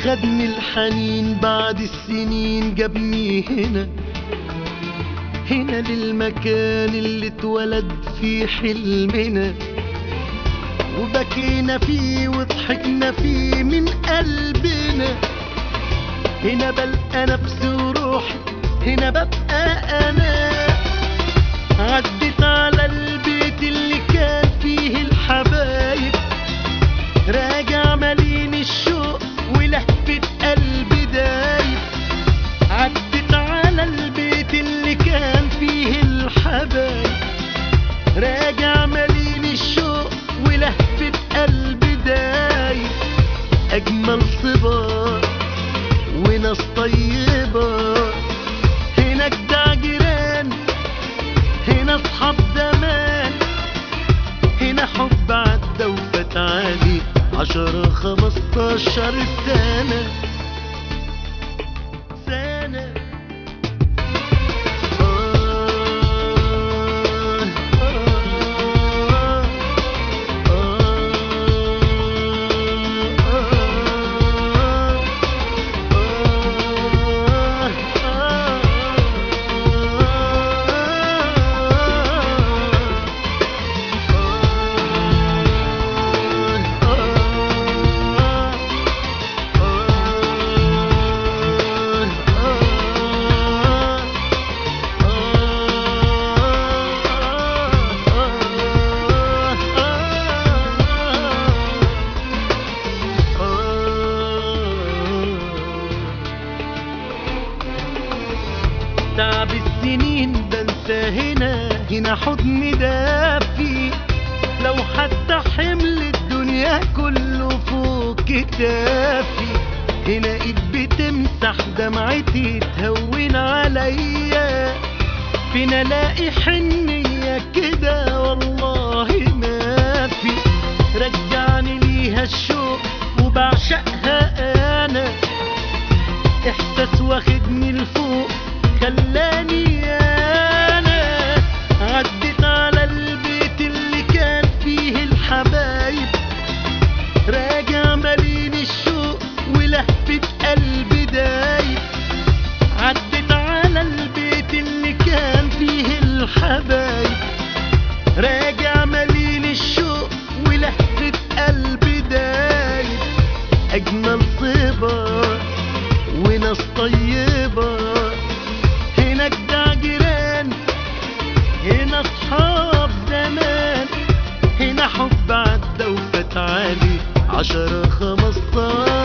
خدني الحنين بعد السنين جابني هنا للمكان اللي اتولد فيه حلمنا، وبكينا فيه وضحكنا فيه من قلبنا. هنا بلقى نفسي وروحي، هنا ببقى أنا. عدت على البيت اللي كان فيه الحبايب، راجع مليان الشوق ولهفة قلبي دايب. عدت على البيت اللي كان فيه الحبايب، راجع مليان الشوق ولهفة قلبي دايب. أجمل صبار وناس طيبة، هنا جدع جيران، هنا أصحاب زمان. هنا حب عدى وفات عليه 10 15 سنة. تعب السنين بنسى هنا حضن دافي. لو حتى حمل الدنيا كله فوق كتافي، هنا ايد بتمسح دمعتي تهون عليا. فين الاقي حنية كده والله ما في. رجعني ليها الشوق وبعشقها انا، احساس واخدني لفوق خلاني انا. عدت على البيت اللي كان فيه الحبايب، راجع مليان الشوق ولهفة قلبي دايب. عدت على البيت اللي كان فيه الحبايب، راجع مليان الشوق ولهفة قلبي دايب. أجمل صبار وناس طيبة، هنا جدع جيران، هنا أصحاب زمان. هنا حب عدى وفات عليه 10 15